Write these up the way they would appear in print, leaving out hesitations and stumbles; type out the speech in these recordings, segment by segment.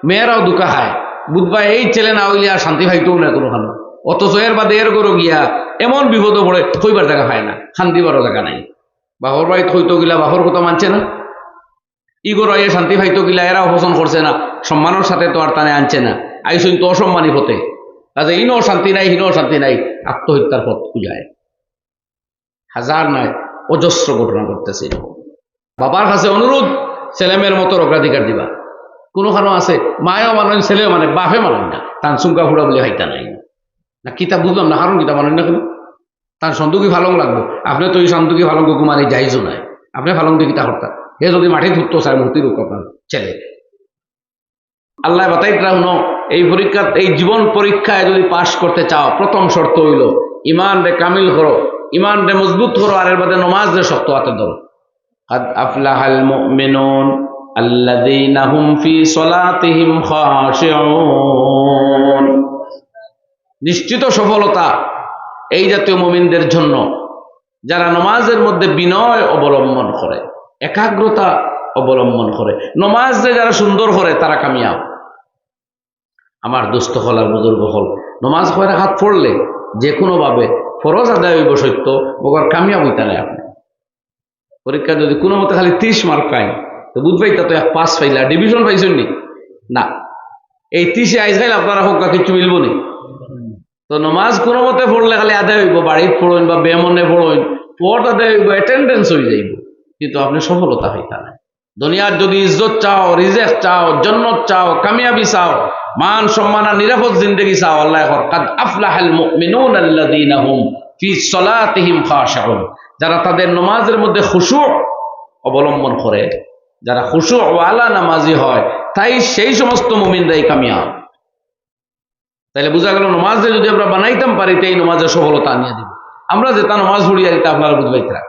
মেয়েরাও দুকা খায়, বুধবা এই ছেলে না হইলে আর শান্তি পাইতেও না কোনোখানে, অথচ এর বাদে এর গরো গিয়া এমন বিপদে পড়ে থইবার জায়গা পায় না, শান্তি বারো জায়গা নাই। বাহর বাড়ি থইতো গিলা বাহর কথা মানছে না, ই গরো আইয়ে শান্তি পাইতো গিলা এরাও পছন্দ করছে না, সম্মানের সাথে তো আর টানে আনছে না, আইসুন তো অসম্মানী হতে, কাজে ইনও শান্তি নাই হিনও শান্তি নাই, আত্মহত্যার পথ খুঁজায়। হাজার নয় অজস্র ঘটনা করতেছে। বাবার কাছে অনুরোধ, ছেলেমেয়ের মতো অগ্রাধিকার দিবা। কোনোখানো আছে মায়েও মানেন ছেলেও মানে বাপে মানেন না, তার চুঙ্কা ফুড়া বলে হাইতা নাই না, কিতা বুঝলাম না, কারণ কিতা মানেন না কেন, তার সন্দুকি ফালং লাগবো, আপনি তো এই সন্দুকি ফালং কুমারি যাইজো নাই, আপনি ফালং দিয়ে কিতা করতা, হে যদি মাঠে ধুতো চায় মূর্তির আপনার ছেলে। আল্লাহ বাতাইতরা শুনো, এই পরীক্ষা, এই জীবন পরীক্ষায় যদি পাশ করতে চাও, প্রথম শর্ত হইল ইমান রে কামিল করো, ইমান রে মজবুত করো, আর এর বাদে নমাজ রে শক্ত হাতে ধরো। قد أفلح المؤمنون الذين هم في صلاتهم خاشعون। নিশ্চিত সফলতা এই জাতীয় মুমিনদের জন্য যারা নমাজের মধ্যে বিনয় অবলম্বন করে, একাগ্রতা অবলম্বন করে, নমাজে যারা সুন্দর করে তারা কামিয়াব। আমার দুস্থ হল আর বুজুর্গ হল, নমাজ কয়টা হাত পড়লে যে কোনো ভাবে ফরজ আদায় হইব সত্য, মগর কামিয়াব হইতে নাই। আপনি পরীক্ষা যদি কোনো মতে খালি 30 মার্ক পাই তো বুঝবাই তা তো 1 পাইলা, ডিভিশন পাইছেন নি না, এই 30 আইস খাইলে আপনারা হোক কিছু মিলব নি। তো নমাজ কোনো মতে পড়লে খালি আদায় হইব, বাড়িতে পড়েন বা বেমনে পড়েন, পথ আদায় হইব, অ্যাটেন্ডেন্স হয়ে যাইব, কিন্তু আপনি সফলতা হইতা না। দুনিয়ার যদি ইজ্জত চাও, রিজেক চাও, জান্নাত চাও, কামিয়াবি চাও, মান সম্মান আর নিরাপদ জিন্দেগি চাও, আল্লাহ কাদ আফলাহাল মুমিনুন আল্লাযীনা হুম ফি সলাতিহিম খাশিউন। যারা তাদের নামাজের মধ্যে খুশু অবলম্বন করে, যারা খুশু ওয়ালা নামাজি হয়, তাই সেই সমস্ত মুমিনরাই কামিয়াব। তাইলে বোঝা গেল নামাজে যদি আমরা বানাইতাম পারি, এই নামাজের সফলতা আনিয়ে দিব। আমরা যে তা নামাজ ভরিয়া দিতে আপনারা বুঝবাইতরা,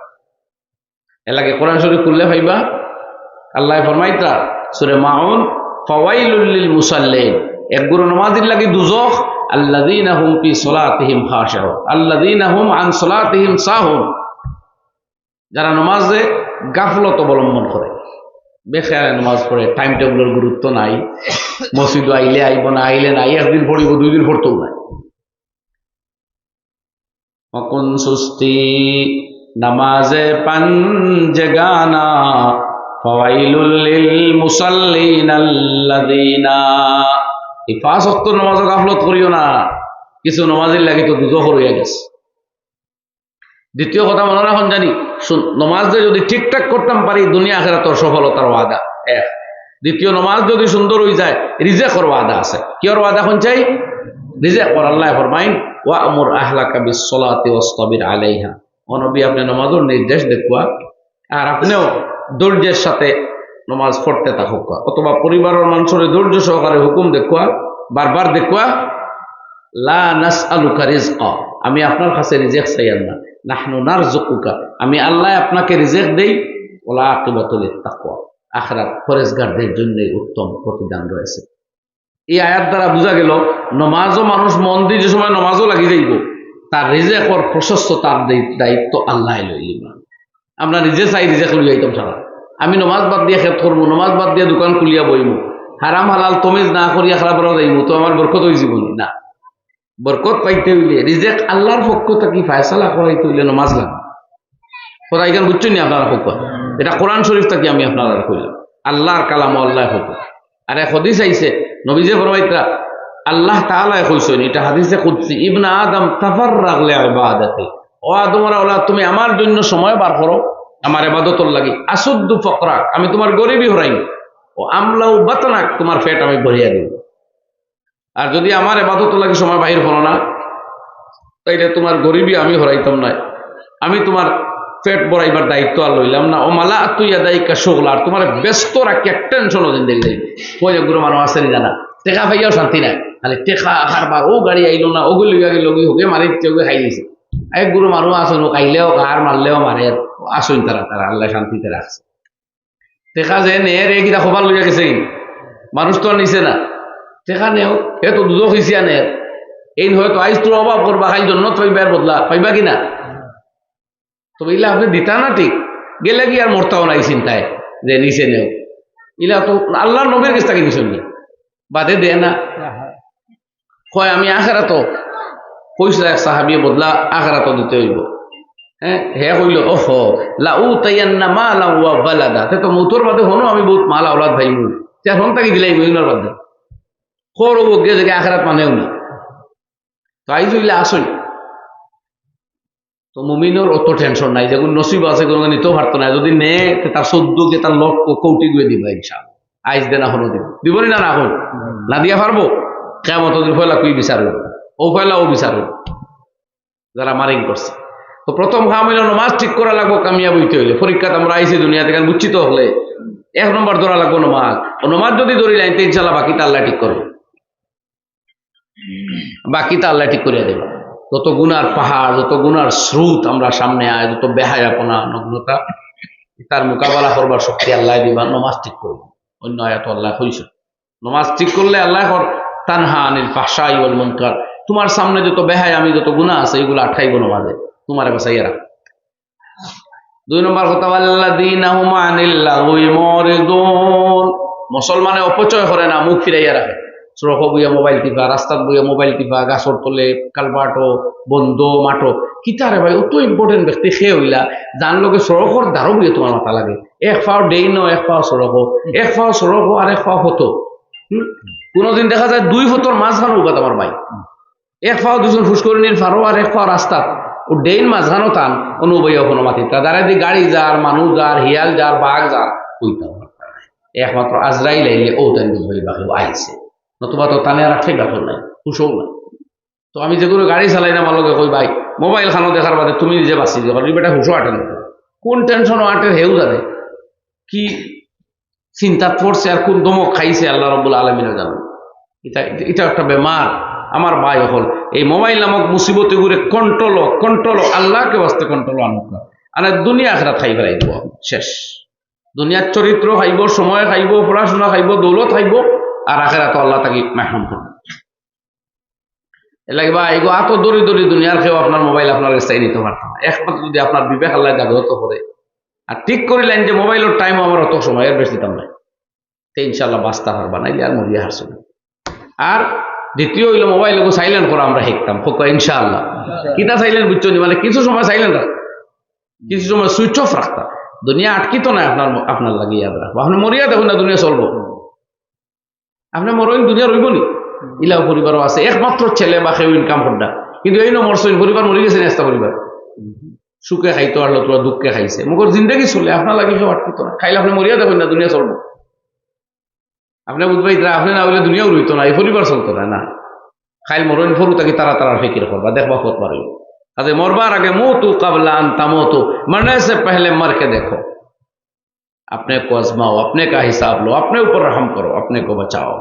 এর লাগে কোরআন শরীফ খুললে ভাইবা আল্লাহ ফরমাইতরা সূরা মাউন, ফাওয়াইলুল লিল মুসাল্লিন, এক গুরু নামাজির লাগি দুজখ, আল্লাযীনা হুম ফি সলাতিহিম খাশিউন আল্লাযীনা হুম আন সলাতিহিম সাহুন। যারা নামাজে গাফলত অবলম্বন করে, বেখেয়ালে নামাজ পড়ে, টাইম টেবিলের গুরুত্ব নাই, মসজিদ আইলে আইব না আইলে নাই, একদিন পড়িব 2 দিন পড়তেও নাই, অকুন সুস্তি নামাজে পাঞ্জেগানা ফাওয়াইলুল লিল মুসাল্লিন আল্লাযীনা। এই 5 ওয়াক্ত নামাজে গাফলত করিও না, কিছু নামাজের লাগি তো দুজখ হইয়া গেছে। দ্বিতীয় কথা মনে রাখুন, জানি নমাজে যদি ঠিকঠাক করতাম পারি, দুনিয়া আখিরাতের সফলতার ওয়াদা এক। দ্বিতীয়, নমাজ যদি সুন্দর হয়ে যায়, রিজেকের ওয়াদা আছে। কিয়র ওয়াদা কোন চাই? রিজেক। আল্লাহ ফরমাইন ওয়া'মুর আহলাকা বিস-সলাতি ওয়াসতাবির আলাইহা। ও নবী, আপনি নামাজের নির্দেশ দেখুয়া আর আপনিও ধৈর্যের সাথে নামাজ পড়তে থাকুক, অথবা পরিবারের মানুষের ধৈর্য সহকারে হুকুম দেখুয়া, বারবার দেখুয়া, লা নাসআলুকা রিজকা, আমি আপনার কাছে রিজেক চাইয়ান না, নাহনু নারযুকুকা, আমি আল্লাহ আপনাকে রিজেক দেই, ওয়াল আকিবাতু লিত-তাকওয়া, আখিরাত পরহেজগারদের জন্য উত্তম প্রতিদান রয়েছে। এই আয়াত দ্বারা বোঝা গেল নমাজও মানুষ মন দিয়ে যে সময় নমাজও লাগি যাইব, তার রিজেকর প্রশস্ত তার দায়িত্ব আল্লাহ লইলিবা। আমরা নিজে চাই রিজেক লই যাইতাম সারা, আমি নমাজ বাদ দিয়ে খেত করবো, নমাজ বাদ দিয়ে দোকান খুলিয়া বইমু, হারাম হালাল তমিজ না করিয়া খারাপ করা যাইব, তো আমার বরকত হয়ে জীবন না। বরকত পাইতে হইলে, রিজেক আল্লাহর পক্ষ থেকে ফায়সালা করাইতে হইলে নমাজ লাগবে। কথা এখানে বুঝছেন নি আপনারা পক্ষ? এটা কোরআন শরীফ থেকে আমি আপনারা কইলাম, আল্লাহর কালাম, আল্লাহ হতো। আর এক হাদিস আইছে, নবীজে ফরমাইতরা আল্লাহ তাআলা কইছেন, এটা হাদিসে কুদসি, ইবনে আদম তাফাররাগ লিইবাদাতি, ও আদমের আওলাদ, তুমি আমার জন্য সময় বার করো আমার ইবাদতের লাগি, আসুদ্দু ফাকরাক, আমি তোমার গরিবি হরাই, ও আমলাউ বাতনাক, তোমার পেট আমি ভরিয়া দিব। আর যদি আমার ইবাদতের লাগি সময় বাহির করো না, তাইলে তোমার গরিবি আমি হরাইতাম না, আমি তোমার পেট ভরাইবার দায়িত্ব আর লইলাম না। ও মালা তুই আদাইকা শুগলা, আর তোমার ব্যস্ত রাখি, এক টেনশনও জিন্দেগি যাইবে। কই গুরু মানুষ আসেনি জানা, টেকা পাইয়াও শান্তি নাই, খালি টেকা হারবার, ও গাড়ি আইলো না, ওগুলি লগি হোকে মারিতে ওকে খাই দিয়েছে। এক গুরু মানুষ আসুন, ও খাইলেও কার মারলেও মারে, আসুন তারা আল্লাহ শান্তিতে রাখছে। টেকা যে নের এইটা খবর লইয়া গেছে, মানুষ তো আর নিছে না, টেকা নেও এ তো দুজো খিসিয়া নের, এই হয়তো আইস তোর অভাব করবা, খাই জন্য পাইবার বদলা পাইবা কিনা, তবে ইলা আপনি দিতা না, ঠিক গেলে কি আর মরতাও নাই চিন্তায় যে নিচে নেও, ইলা তো আল্লাহর নবীর কাছ থেকে নিছেন না, বাদে দেয় না, কয় আমি আখেরাত কইছিল এক সাহাবি বদলা আখেরাত দিতে হইব। হ্যাঁ হে কইল ওহ লাউ তাইয়ান্না মালা ওয়া বালাদা, তে তো মৌতর বাদে হনো আমি বহুত মাল আওলাদ ভাইমু, তে হন তাকে দিলাই মইনার বাদে করব গে যে আখেরাত মানেও না। তাই জইলে আসল তো মুমিনের অত টেনশন নাই, যেগুলো নসিব আছে কোনো নিতেও পারতো না, যদি নে তার 14 কে তার লক্ষ কোটি গুয়ে দিবা ইনশাআল্লাহ। আইজ দে না হলো দিব দিব না না হল না দিয়া পারবো, কিয়ামত দিন ফয়লা কুই বিচারব, ও ফয়লা ও বিচারব যারা মারিং করছে। তো প্রথম কাম হইল নমাজ ঠিক করা লাগবো, কামিয়াব হইতে হইলে। পরীক্ষাতে আমরা আইসি দুনিয়া থেকে বুঝছি তো হলে 1 নম্বর ধরা লাগবো নমাজ। ও নমাজ যদি ধরি লাইন তো ইনশাল্লাহ বাকিটা আল্লাহ ঠিক করবে, বাকিটা আল্লাহ ঠিক করিয়া দেবে। যত গুনার পাহাড়, যত গুনার স্রোত আমরা সামনে আয়, যত বেহায়াপনা নগ্নতা, তার মোকাবেলা করবার শক্তি আল্লাহ দিবা নমাজ ঠিক করবো। অন্য আয়াত আল্লাহ হইছে নমাজ ঠিক করলে আল্লাহ তানহা আনিল ফাহশাই ওয়াল মুনকার, তোমার সামনে যত বেহায় আমি যত গুনাহ আছে এগুলো আটকাইব নমাজে, তোমার বাঁচাইয়া রাখ। 2 নম্বর কথা আল্লাযীনা হুম আনিল লাগwi মুরিদুন, মুসলমানে অপচয় করে না, মুখ ফিরাইয়া রাখে। সড়ক বইয়া মোবাইল টিপা, রাস্তার বইয়া মোবাইল টিপা, গাছর তলে কালবাটো বন্ধ মাটো কিতারে ভাই অত ইম্পর্টেন্ট ব্যক্তি সে হইলা যার লোকে সড়কর দ্বারও বইয়ে তোমার মাথা লাগে। 1 পাও ডেই ন 1 পাও সড়ক, 1 পাও সড়ক আর 1 পাও হতো। কোনোদিন দেখা যায় 2 ফতর মাঝখানে উগা তোমার ভাই, 1 পাও দুজন ফুসকরিনীর ফারো আর 1 পাও রাস্তা, ও ডেইন মাঝখানো টান অনুবইয়া কোনো মাতিতা দ্বারা দিয়ে গাড়ি যার মানুষ যার হিয়াল যার বাঘ যার ওইটা একমাত্র আজরাইল আইলে ও তাই বাকি আইছে, নতুবা তো টানে রাখাই ব্যাপার নাই, খুশও নাই। তো আমি যেগুলো গাড়ি চালাই না মালকে কই ভাই মোবাইল খানো দেখার বাদে তুমি নিজে বাঁচি যাও, বেটা হুশো আটে না, কোন টেনশনও আটে হেউ জানে, কি চিন্তা পড়ছে আর কোন দমক খাইছে আল্লাহ রাব্বুল আলামিনও জানেন। এটা একটা বেমার আমার ভাই হল। এই মোবাইল নামক মুসিবতে ঘুরে কন্ট্রোল আল্লাহকে বাঁচতে কন্ট্রোল আনুক না, আর দুনিয়া আখেরাত খাই ফেলাই দিব শেষ। দুনিয়ার চরিত্র খাইব, সময় খাইব, পড়াশোনা খাইব, দৌলত খাইব, আর আখেরাত আল্লাহ তাকে মাহরুম করবে। এ লাগে বা এগো এত দড়ি দুনিয়ার কেউ আপনার মোবাইল আপনার চাই নিতে পারতাম না, একমাত্র যদি আপনার বিবেক আল্লাহ জাগ্রত করে আর ঠিক করিলেন যে মোবাইলের টাইম আমার অত সময়ের বেশি দিতাম না, তো ইনশাল্লাহ বাঁচতে পারবা, নাইলে আর মরিয়া হারছে না। আর দ্বিতীয় হইলো মোবাইল সাইলেন্ট করা আমরা শিখতাম খোকা ইনশাআল্লাহ। কিতা সাইলেন্ট বুঝছো নি, মানে কিছু সময় সাইলেন্ট রাখতাম, কিছু সময় সুইচ অফ রাখতাম। দুনিয়া আটকিত না আপনার লাগে ইয়াদ রাখবো। আপনি মরিয়া দেখুন না দুনিয়া চলবো, আপনি মরইন দুনিয়া রইব নি, ইলাও পরিবারও আছে, একমাত্র ছেলে বা কেউ ইনকাম করডা, কিন্তু এই মরছইন পরিবার মরি গেছে নেস্তা পরিবার, সুখে খাইতো আর তোরা দুঃখে খাইছে, মুখর জিন্দগি চলে আপনার লাগে কেউ আটকিত না। খাইলে আপনি মরিয়া দেখুন না দুনিয়া চলবো, আপনি বুঝবাই আপনি না হইলে দুনিয়াও রইতো না, এই পরিবার চলতো না। না খাইল মরইন ফরু তাকে তারা ফিকির করবা, দেখবা কত পারে। আরে মরবার আগে মোতু কাবলা আনতা মোতু, मरने से पहले मर के देखो, अपने को आजमाओ, अपने का हिसाब लो, अपने ऊपर रहम करो, अपने को बचाओ।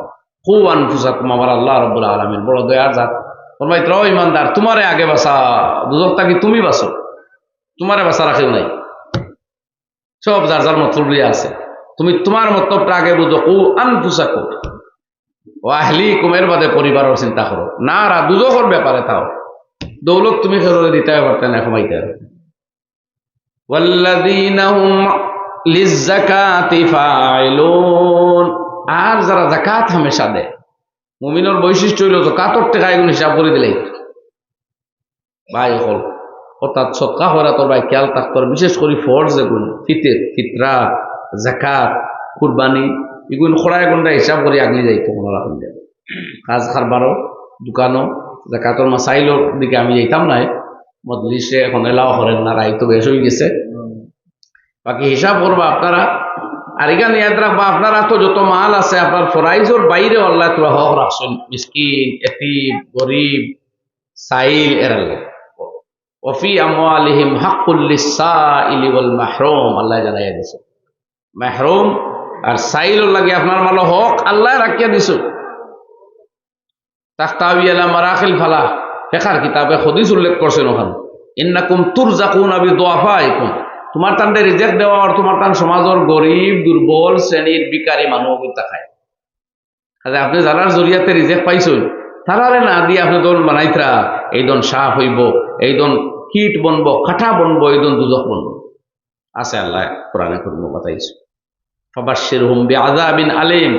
खूब अनफुसकुम, हमारा अल्लाह रब्बुल आलमीन बड़ा दयार जात, फरमाइत रहो ईमानदार तुम्हारे आगे बसा দুজক তাকি তুমি বাসো, তোমারে বাসা রাখিও নাই, সব যার যার মতলব আছে, তুমি তোমার মতলবটা আগে বুঝো। কু আনফুসাকুম ওয়া আহলিকুম, এর বাদে পরিবারের চিন্তা করো। না রা দুজকের ব্যাপারে তাও দৌলত তুমি খেলে দিতে পারতে না, কমাইতে ওয়াল্লাযীনা হুম লিযাকাতি ফাইলুন, আর যারা যাকাত হামেশা দেয়, মুমিনের বৈশিষ্ট্য হইল যাকাতর টাকা এগুলো হিসাব করে দিলেই ভাই হল। অর্থাৎ সদকা করা তোর ভাই খেয়াল থাকতর, বিশেষ করে ফরজ এগুলো ফিতরা যাকাত কুরবানি এগুলো খোড়ায় গুণটা হিসাব করে আগলি যাইতো ওনারা কাজ খারবারও দোকানও যাকাতর মাসাইলের দিকে আমি যাইতাম না, মজলিসে এখন এলাও করেন না, রাই তো বেশ হয়ে গেছে। বাকি হিসাব করবা আপনারা, আর এখানে ইয়াদ রাখবা আপনারা তো যত মাল আছে আপনার ফরাইজর বাইরে আল্লাহ তোরা হক রাখছেন, মিসকিন এতিম গরিব সাইল এরাল্লাহ। ওফি আমওয়ালিহিম হাক্কুল লিসসাইলি ওয়াল মাহরুম, আল্লাহ জানাইয়া দিছে মাহরুম আর সাইল লাগে আপনার মাল হক আল্লাহ রাখিয়া দিছো। তাখতাওয়ি আলা মারাখিল ফালাহ ফিকর কিতাবে হাদিস উল্লেখ করছেন ওখানে, ইন্নাকুম তুরজাকুনা বিদুআফাইকুম, তোমার টানতে রিজেক্ট দেওয়া আর তোমার টান সমাজের গরিব দুর্বল শ্রেণীর বিকারী মানুষ খায়। আপনি যারার জরিয়াতে রিজেক্ট পাইছেন তারারে না দিয়ে আপনি দন বানাইতরা, এই দন সাফ হইব, এই দন কীট বনবো, কাঠা বনবো, এই দন দুজক বনবো আছে আল্লাহ কোরআনে করবো বাতাইছে। ফাবাশশিরহুম বিআযাবিন আলীম,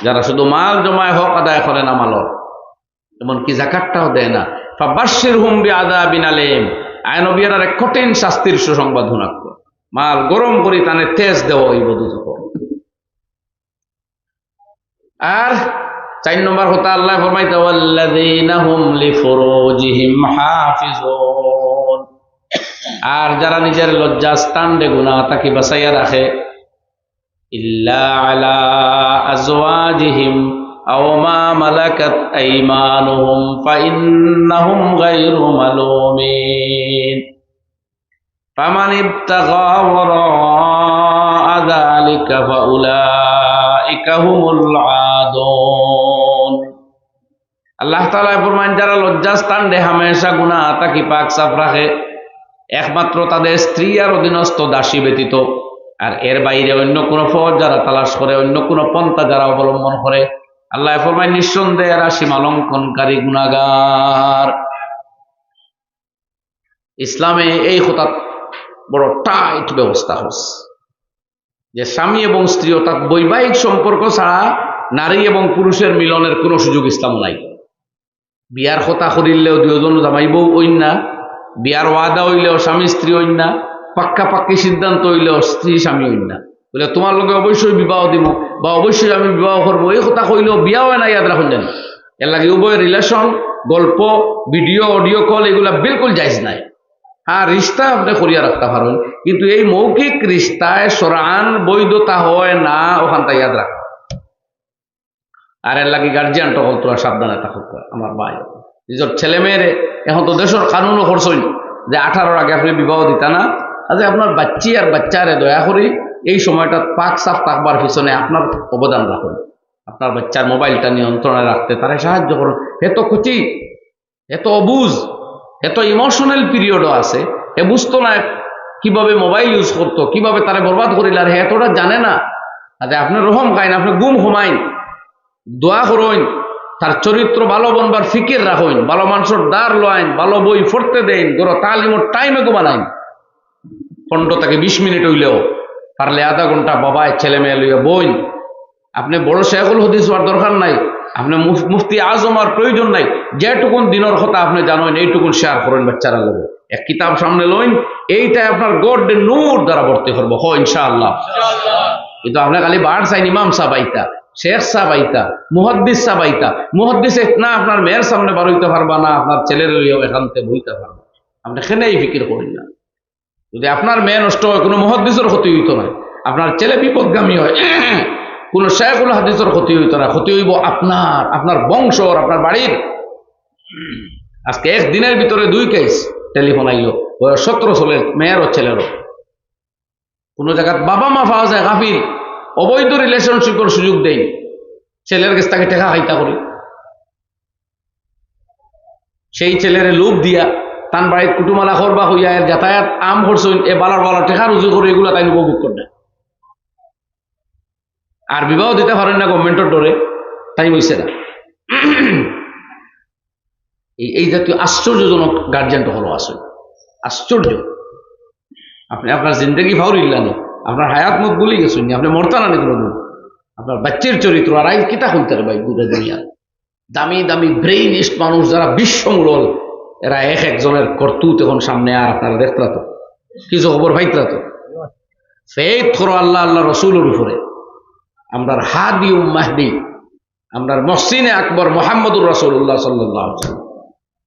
যারা শুধু মাল জমায় হক আদায় করে না মালর, এমনকি যাকাতটাও দেয় না, ফাবাশশিরহুম বিআযাবিন আলীম, আয় নবীর এক কঠিন শাস্তির সুসংবাদ শোনাক্ত। মাল গরম করে তানে তেজ দেওয়া হইব দুজক। আর 4 নম্বর কথা আল্লাহ ফরমাইতে, ওয়াল্লাযীনা হুম লিফুরুজিহিম হাফিজুন, আর যারা নিজের লজ্জাস্থান দে গুনাহ তাকে বাঁচাইয়া রাখে, ইল্লা আলা আজওয়াজিহিম আও মা মালাকাত আইমানুহুম ফাইন্নাহুম গায়রু মালুমিন ফামান ইবতাগা ওয়ারাআ যালিকা ফাউলাইকা হুমুল আদুন। আল্লাহ তাআলা ফরমান, যারা লজ্জাস্থান দে হামেশা গুনাহ তাকে পাক সাফ রাখে, একমাত্র তাদের স্ত্রী আর অধীনস্থ দাসী ব্যতীত, আর এর বাইরে অন্য কোনো পথ যারা তালাশ করে, অন্য কোনো পন্থা যারা অবলম্বন করে, আল্লাহ ফরমায় নিঃসন্দেহে এরা সীমালঙ্ঘনকারী গুনাহগার। ইসলামে এই কথা বড় টাইট ব্যবস্থা হচ্ছে যে স্বামী এবং স্ত্রী অর্থাৎ বৈবাহিক সম্পর্ক ছাড়া নারী এবং পুরুষের মিলনের কোনো সুযোগ ইসলাম নাই। বিয়ার কথা করিলেও দুজন জামাই বউ হইন না, বিয়ার ওয়াদা হইলেও স্বামী স্ত্রী হইন না, পাক্কা পাক্কি সিদ্ধান্ত হইলেও স্ত্রী স্বামী হইন না, বলে তোমার লগে অবশ্যই বিবাহ দিব বা অবশ্যই আমি বিবাহ করবো, এই কথা কইলেও বিয়া হয় না, ইয়াদ রাখুন জানি। এর লাগে উভয় রিলেশন, গল্প, ভিডিও, অডিও কল এগুলা বিলকুল জায়েজ নাই। হ্যাঁ, রিস্তা আপনি করিয়া রাখতে পারেন, কিন্তু এই মৌখিক রিস্তায় শরআন বৈধতা হয় না, ওখানটা ইয়াদ রাখা। আর এর লাগে গার্জিয়ান টকল তোরা সাবধানে থাকুক। আমার ভাই, নিজের ছেলে মেয়েরে এখন তো দেশের কানুনও করছই যে 18-র আগে আপনি বিবাহ দিতা না। আচ্ছা, আপনার বাচ্চি আর বাচ্চারে দয়া করি এই সময়টা পাক সাফ থাকবার পিছনে আপনার অবদান রাখুন। আপনার বাচ্চার মোবাইলটা নিয়ন্ত্রণে রাখতে তারা সাহায্য করুন। এত ক্ষতি, এত অবুঝ, এত ইমোশনাল পিরিয়ডও আছে, এ বুঝতো না কিভাবে মোবাইল ইউজ করতো, কিভাবে তারা বরবাদ করিল, আর এতটা জানে না। আচ্ছা, আপনি রহম খাইন, আপনি গুম ঘুমাইন, দোয়া করইন, তার চরিত্র ভালো বনবার ফিকির রাখইন, ভালো মানুষের দ্বার লইন, ভালো বই পড়তে দেন, গরো তালিমর টাইমে ঘুমানাইন, 15 থেকে 20 মিনিট হইলেও, পারলে আধা ঘন্টা বাবায় ছেলে মেয়ে লইয়া বইন। আপনি বড় শেখুল হাদিস হওয়ার দরকার নাই, আপনি মুফতি আজম আর প্রয়োজন নাই, যেটুকুন দিনের কথা আপনি জানেন এইটুকুন শেয়ার করেন বাচ্চারা লোক। এক কিতাব সামনে লইন, এইটাই আপনার গডে নূর দ্বারা ভর্তি করবো, হ ইনশাআল্লাহ। কিন্তু আপনার খালি বার চাইন ইমাম সাবাইতা, শেখ সাবাইতা, মুহাদ্দিস সাবাইতা, মুহাদ্দিস না আপনার মেয়ের সামনে বার হইতে পারবা না, আপনার ছেলের লইয়াও এখানতে বইতে পারবা। আপনি এখানেই ফিকির করেন না। যদি আপনার মেয়ে নষ্ট হয়, কোনো মুহাদ্দিসের ক্ষতি হইত না, আপনার ছেলে বিপদগামী হয়, কোন শেখুল হাদিসের ক্ষতি হইত না, ক্ষতি হইব আপনার বংশর, আপনার বাড়ির। আজকে একদিনের ভিতরে 2 কেস টেলিফোন আইল, 17 সালের মেয়ের ও ছেলেরও। কোন জায়গায় বাবা মা পাওয়া যায় গাফিল, অবৈধ রিলেশনশিপের সুযোগ দেই, ছেলের কাছ থেকে টেকা খাইতা করি, সেই ছেলের লোভ দিয়া তান বাড়ির কুটুমালা করবা হইয়া এর যাতায়াত আম করছেন, এ বালার টেকা রুজু করে এগুলা তাই উপভোগ করে। আর বিবাহ দিতে পারেন না গভর্নমেন্টের ডরে, তাই বলছে না। এই জাতীয় আশ্চর্যজনক গার্জিয়ানটা হলো আসলে আশ্চর্য। আপনি আপনার জিন্দগি ফাউরিল্লানি, আপনার হায়াত মত বলি গেছেন, আপনি মরতানানি কোনোদিন, আপনার বাচ্চার চরিত্র আর আইন কিতা খুলতে হবে ভাই। পুরো দুনিয়া দামি দামি ব্রেইনিস্ট মানুষ যারা বিশ্বমূল, এরা এক একজনের করতুত এখন সামনে, আর আপনারা দেখতরা তো কিছু খবর পাইতরা তো। ফেথ করো আল্লাহ আল্লাহ রসুলের উপরে, আমরার হাদি মাহদি, আমরার মহসিনে আকবর মোহাম্মদুর রাসূলুল্লাহ সাল্লাল্লাহু আলাইহি ওয়াসাল্লাম,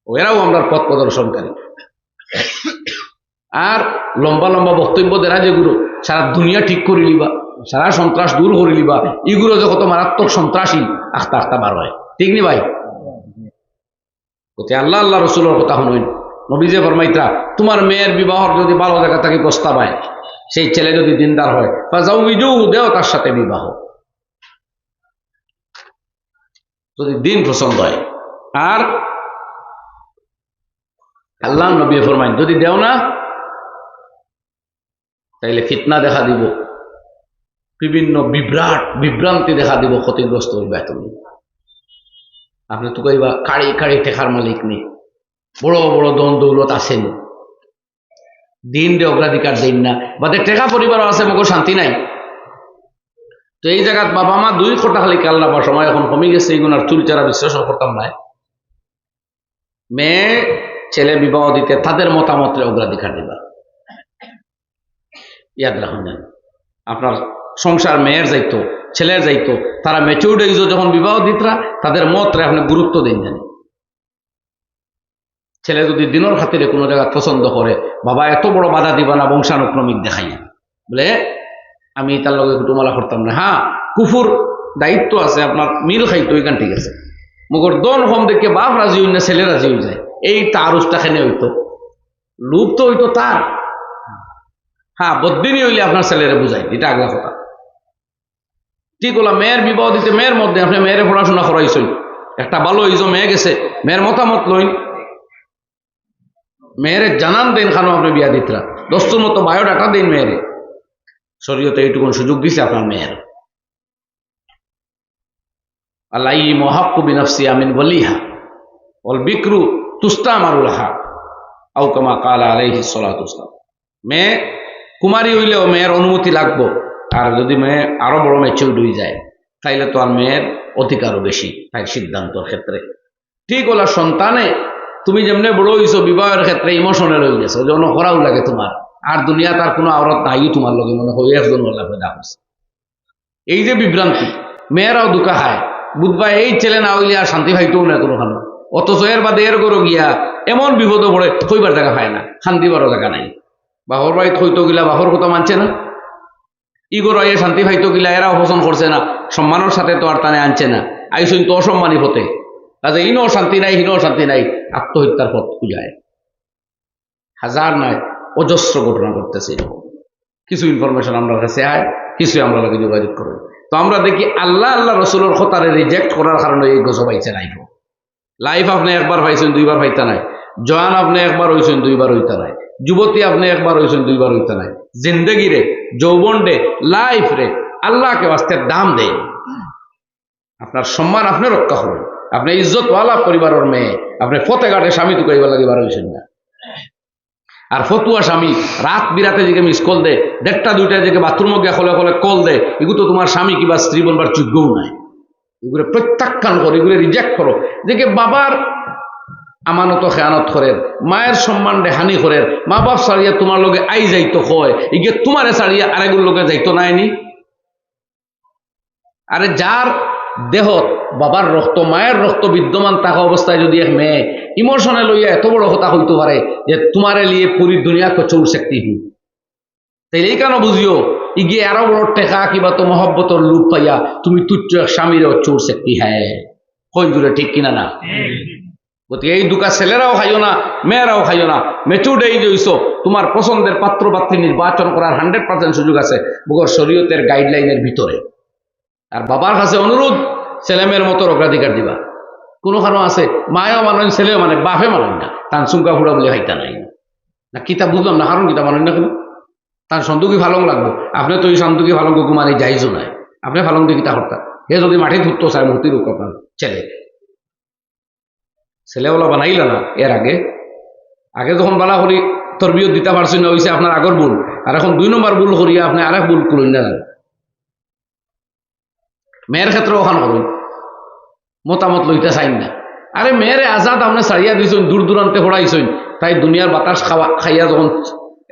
এরাও আমরার পথ প্রদর্শনকারী। আর লম্বা লম্বা বক্তব্য দেরা যেগুলো সারা দুনিয়া ঠিক করে লিবা, সারা সন্ত্রাস দূর করে লিবা, এগুলো যে কত মারাত্মক সন্ত্রাসী আখতা আখতা বার হয়, ঠিক নি ভাই? আল্লাহ আল্লাহ রসুলের কথা শুনুন। নবী যে ফরমাইতা, তোমার মেয়ের বিবাহর যদি ভালো জায়গা থেকে প্রস্তাব হয়, সেই ছেলে যদি দিনদার হয়, ফাজাউইজুহু, দেও তার সাথে বিবাহ, যদি দিন পছন্দ হয়। আর আল্লাহ নবী ফরমাইন, যদি দেও না তাইলে ফিতনা দেখা দিব, বিভিন্ন বিভ্রান্তি দেখা দিব, ক্ষতিগ্রস্ত হইবা তুমি। আপনি তো কইবা কাড়ি কাড়ি টেকার মালিক নেই, বড় বড় দন দৌলত আসেন, দিন রে অগ্রাধিকার দিন না, বাদে টেকা পরিবারও আছে, মগো শান্তি নাই। তো তো এই জায়গাত বাবা মা দুই খোটা খালি কাল্লা বা সময় এখন কমে গেছে, এইগুলো চুল চারা বিশ্লেষণ করতাম নাই। মেয়ে ছেলে বিবাহ দিতে তাদের মতামতের অগ্রাধিকার দিবা, ইয়াদ রাখুন। যেন আপনার সংসার মেয়ের যাইতো ছেলের যাইতো, তারা ম্যাচিউর্ড হয়ে যখন বিবাহ দিতরা তাদের মতরে আপনি গুরুত্ব দিন। জানি ছেলে যদি দিনের খাতিরে কোনো জায়গা পছন্দ করে, বাবা এত বড় বাধা দিবা না বংশানুক্রমিক দেখাই বলে আমি তার লগে কুটুমালা করতাম না। হ্যাঁ, কুফুর দায়িত্ব আছে, আপনার মিল খাইতো ওইখান ঠিক আছে, মগর দন কম দেখে বাপ রাজি হই না ছেলে রাজি হয়ে যায়, এই তার উস্তাখানে হইতো, লোভ তো হইতো তার। হ্যাঁ, বদিনই হইলে আপনার ছেলেরা বুঝাই, এটা আগলা কথা। ঠিক হলো, মেয়ের বিবাহ দিতে মেয়ের মধ্যে আপনি মেয়ের পড়াশোনা করাইছেন, একটা ভালো ইজো মেয়ে গেছে, মেয়ের মতামত লইন, মেয়েরে জানান দেন খানো আপনি বিয়া দিতরা, দস্তুর মতো বায়োডাটা দিন মেয়েরে। শরীয়তে এইটুকুন সুযোগ দিছে আপনার মেয়ের। আল্লাহ মুহাক্কু বিনফসি আমিন বলিহা ওয়াল বিকরু তুস্তামারুলাহা আও কামা ক্বালা আলাইহিস সালাতু ওয়াসসালাম। মেয়ে কুমারী হইলেও মেয়ের অনুমতি লাগবো, আর যদি মেয়ে আরো বড় ম্যাচিউরড হয়ে যায় তাইলে তো আর মেয়ের অধিকারও বেশি তাই সিদ্ধান্তর ক্ষেত্রে। ঠিক হলো, সন্তানে তুমি যেমনি বড় হইছো বিবাহের ক্ষেত্রে ইমোশনাল হয়ে গেছো, যেন করাও লাগে তোমার, আর দুনিয়া তার কোনো আওরত নাই তোমার লগে, মনে হয় একজন পেদা করছে। এই যে বিভ্রান্তি, মেয়েরাও দুঃখা খায়, বুধবার এই ছেলে না হইলে আর শান্তি পাইতেও না কোনোখানে, অথচ এর বাদে এর করো গিয়া এমন বিপদে পড়ে কইবার জায়গা পায় না, শান্তি বারো জায়গা নাই। বাহর বাড়িতে হইতো গিলা বাহর কথা মানছে না, ইগোর আইয়ে শান্তি পাইতো গিলা এরাও পছন্দ করছে না, সম্মানের সাথে তো আর টানে আনছে না, আইসুন তো অসম্মানী হতে, কাজে ইনও শান্তি নাই হিনও শান্তি নাই, আত্মহত্যার পথ খুঁজায়। হাজার নয় অজস্র ঘটনা ঘটতেছে। কিছু ইনফরমেশন আমরা কাছে আয়, কিছু আমরা লোকে যোগাযোগ করি, তো আমরা দেখি আল্লাহ আল্লাহ রসুলের খতারে রিজেক্ট করার কারণে এই গজব পাইছে লাইফ আপনি একবার পাইছেন দুইবার পাইতা নাই, জওয়ান আপনি একবার হইছেন দুইবার হইতা নাই, যুবতী আপনি একবার হইছেন দুইবার হইতা নাই, জিন্দগি রে, যৌবন রে, লাইফ রে আল্লাহকে বাস্তে দাম দেন। আপনার সম্মান আপনি রক্ষা করবেন, আপনি ইজ্জতওয়ালা পরিবারের মেয়ে, আপনি ফতেঘাটে স্বামী টুকাইবার লাগে বার হইছেন না। আর ফতুয়া স্বামী রাত বিরাতে যে মিস কল দে, 1টা-2টা যে বাথরুমে গিয়ে খোলে খোলে কল দে, এগুলো তো তোমার স্বামী কিংবা স্ত্রী বলবার যোগ্যও নাই। এগুলো প্রত্যাখ্যান করো, এগুলো রিজেক্ট করো। যে বাবার আমানত খেয়ানত করেন, মায়ের সম্মান রে হানি করেন, মা বাপ ছাড়িয়া তোমার লগে আই যাইতো হয়, এগিয়ে তোমারে ছাড়িয়া আরেগুর লোকে যাইতো নাইনি। আরে যার দেহ বাবার রক্ত মায়ের রক্ত বিদ্যমান থাকা অবস্থায় যদি এক মেয়ে ইমোশনে লইয়া এত বড় কথা হইতে পারে যে তোমারে লিয়ে পুরি দুনিয়া কো চৌর শক্তি হি, তাইলে কেন বুঝিও ইগিয়ে আরো বড় টেকা কিবা তো মহব্বতর লুপ পাইয়া তুমি তুচ্ছ স্বামীর চৌর শক্তি হ্যাঁ, কই দূরে ঠিক কিনা না? গতি এই দুকা ছেলেরাও খাইও না, মেয়েরাও খাইও না, মেচুর্ড এই হইছো, তোমার পছন্দের পাত্র পাত্রী নির্বাচন করার 100% সুযোগ আছে বগর শরীয়তের গাইডলাইনের ভিতরে। আর বাবার কাছে অনুরোধ, ছেলেমেয়ের মতো অগ্রাধিকার দিবা। কোনোখানো আছে মায়েও মানেন ছেলেও মানে, বাপে মানেন না, তার চুমকা ফুড়া বলে খাইতা নাই না, কিতা বুঝলাম না, কারণ কিতা মানেন না কেন? তার সন্দুকি ভালং লাগবো, আপনি তো এই সন্দুকি ভালং মানে যাইজো নাই, আপনি ভালং দিয়ে কিতা করতা, হে যদি মাঠে ধরতো চায় মূর্তির রূপ আপনার ছেলেওলা বানাইল না। এর আগে যখন বালা করি তরবিয়ত দিতে পারছেন না, হয়েছে আপনার আগর ভুল, আর এখন 2 নম্বর ভুল করিয়া আপনি আরেক ভুল করুন না। মেয়ের ক্ষেত্রে ওখান করুন, মতামত লইতে চাইন না। আরে মেয়েরে আজাদ আপনি ছাড়িয়া দিয়েছেন, দূর দূরান্তে পড়াইছেন, তাই দুনিয়ার বাতাস খাইয়া যখন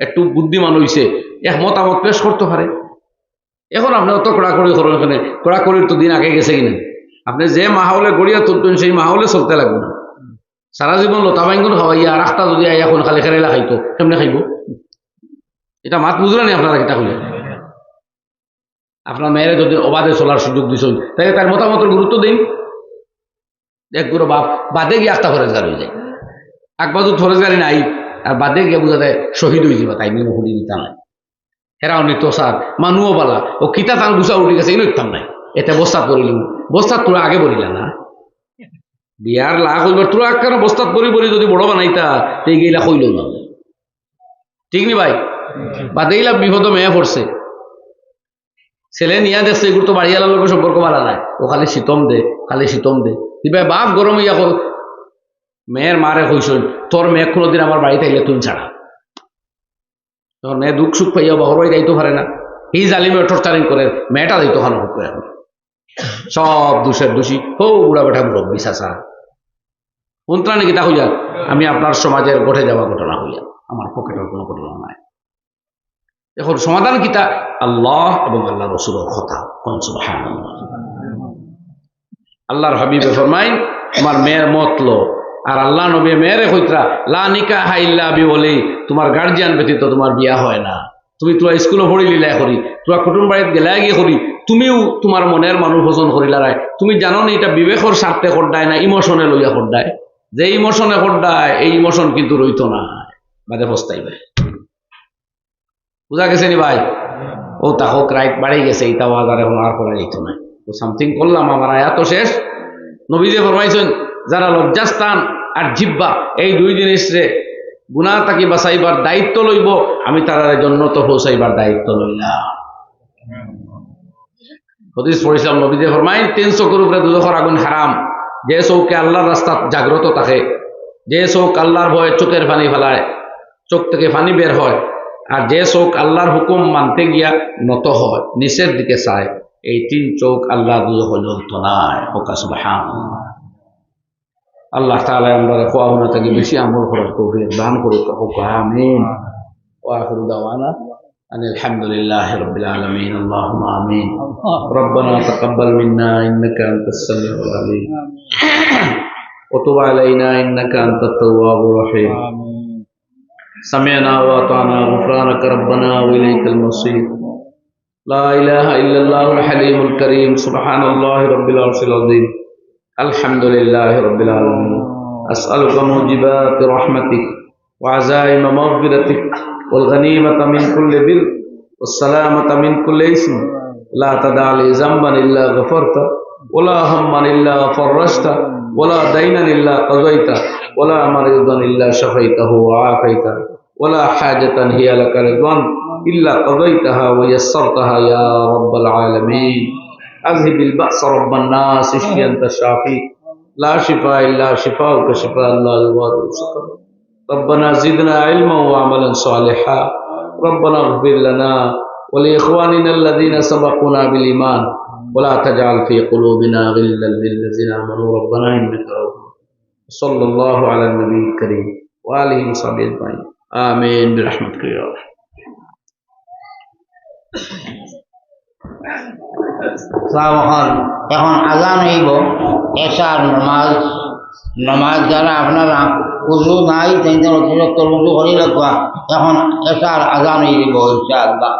একটু বুদ্ধিমান হইছে, এক মতামত পেশ করতে পারে। এখন আপনি অত কড়াকড়ি করেন, এখানে কড়াকড়ির তো দিন আগে গেছে কিনা, আপনি যে মাহলে গড়িয়া তুলতেন সেই মাহলে চলতে লাগবে না। সারা জীবন লতা বাইঙ্গুন খাওয়াইয়া রাস্তা যদি এখন খালি খেলা খাইতো, কেমনে খাইব? এটা মাত বুঝলো নি আপনারা? এটা হইলে আপনার মেয়েরে যদি অবাধে চলার সুযোগ দিচ্ছেন, তাই তার মতামতের গুরুত্ব দিন। একগুলো বাপ বাদে গিয়ে একটা ফরেজ গাড়ি হয়ে যায়, একবাজু ফরেজ গাড়ি নাই, আর বাদে গিয়ে বোঝা যায় শহীদ হয়ে যাবা, তাই নিয়ে হুড়ি দিতাম নাই। হেরাও নিত সার মানুষও বালা, ও কিতা তান গুছা উঠে গেছে, এই নিতাম নাই। এতে বস্তাত করিল, বস্তাত তোরা আগে বলিলা না, বিয়ার লাখ হইবার তোরা কেন বস্তাত পরি যদি বড় বানাইতা, এই গেইলা কইল না, ঠিক নি ভাই? বাদেইলা বিপদ মেয়ে পড়ছে, ছেলে নিয়া দেখছে, এগুলো তো বাড়িওয়ালার লোকের সম্পর্ক ভালো নাই, ও খালি শীতম দে, খালি শীতম দে, দিবাই বাপ গরম ইয়া কর। মেয়ের মারে কইসন, তোর মেয়ে কোনোদিন আমার বাড়িতে আইলে তুই ছাড়া। তোর মেয়ে দুঃখ সুখ পাইয়া বাহর বাড়ি যাইতে পারে না, এই জালিমে টর্চারিং করে মেয়েটা দিত খানো করে এখন সব দোষের দোষী হো বুড়া বেটা মুরব্বী চাচা কোনটা নাকি তা হইয়া আমি আপনার সমাজের ঘটে যাওয়া ঘটনা হইয়া আমার পকেটের কোনো ঘটনা নাই। এখন সমাধান কিতা আল্লাহ এবং আল্লাহ রসুলের কথা। আল্লাহর হাবিবে ফরমাইন তোমার মেয়ের মতলো আর আল্লাহ নবী মেয়েরে কইতরা লা নিকাহা ইল্লা বিওলি, তোমার গার্জিয়ান ব্যতীত তোমার বিয়া হয় না। তুমি তোমার স্কুলে পড়ি লীলা করি, তোমার কুটুম বাড়িতে গেলাই গিয়ে করি, তুমিও তোমার মনের মানুষ পছন্দ করিলারায়। তুমি জানো না এটা বিবেকর স্বার্থে করডায় না ইমোশনে লইয়া করডায়। যে ইমোশনে করডায় এই ইমোশন কিন্তু রইত না, বাদে পস্তাইবে। বুঝা গেছে নি ভাই? ও তা হোক রাইট বাড়ি গেছে, এটা আবার এখন আর করা যেত না। তো সামথিং করলাম, আমার আয়াত শেষ। নবীজি ফরমাইছেন যারা লজ্জাস্থান আর জিব্বা এই দুই জিনিসরে গুনাহ থাকি বাঁচাইবার দায়িত্ব লইব, আমি তার জন্য তো পৌঁছাইবার দায়িত্ব লইলাম। হাদিস পড়িছিলাম, নবীজি ফরমাইন 3 চকুর উপরে দুজখের আগুন হারাম। যে চৌকে আল্লাহর রাস্তা জাগ্রত থাকে, যে চোখ আল্লাহর ভয়ে চোখের পানি ফেলায়, চোখ থেকে পানি বের হয়, আর যে চোখ আল্লাহর হুকুম মানতে গিয়া নত হয়, নিচের দিকে চায়, এই 3 চোখ আল্লাহ দুজখে জ্বলত নাই। সুবহানাল্লাহ। আল্লাহ তাআলা আমরা খোয়াউনা থেকে বেশি আমল করার তৌফিক দান করে। আমিন। ওয়া আখিরু দাওয়ানা আনিল হামদুলিল্লাহি রাব্বিল আলামিন। আল্লাহুম্মা আমিন। রব্বানা তাকাব্বাল মিন্না ইন্নাকা আনতাস সামিউল আলিম ওয়া তুব আলাইনা ইন্নাকা আনতাত তাওয়াবুর রহিম। সামি'না ওয়া আতা'না গুফরানাকা রব্বানা ওয়া ইলাইকাল মাসির। লা ইলাহা ইল্লাল্লাহুল হালিমুল কারীম। সুবহানাল্লাহি রাব্বিল আরশিল আযীম। আলহামদুলিল্লাহি রাব্বিল আলামিন। আসআলুকা মুজিবাতি রাহমাতিক ওয়া আযাইমা মাগফিরাতিক ওয়াল গনিমাতা মিন কুল্লি বির ওয়াস সালামাতা মিন কুল্লি ইসম লা তাদা লি যামবান ইল্লা গফারতা ওয়ালা হাম্মান ইল্লা ফাররাজতা ওয়ালা দাইনান ইল্লা কাযাইতা ওয়ালা মারিদান ইল্লা শাফাইতাহু ওয়া আফাইতা ওয়ালা হাজাতান হিয়া লাকা রিদওয়ান ইল্লা কাযাইতাহা ওয়া ইয়াসসারতাহা ইয়া রাব্বাল আলামিন। أذهب البأس رب الناس اشفي أنت الشافي لا شفاء إلا شفاءك شفاء لا يغادر سقما. ربنا زدنا علما وعملا صالحا. ربنا اغفر لنا ولإخواننا الذين سبقونا بالإيمان ولا تجعل في قلوبنا غلا للذين آمنوا ربنا إنك رؤوف. صلى الله على النبي الكريم وآله وصحبه أجمعين. آمين برحمتك يا رب. এখন আজান হইব এশার নমাজ যারা আপনারা উজু নাই অতিরিক্ত উজু করি লাগবা। এখন এশার আজান হইব ইনশাআল্লাহ।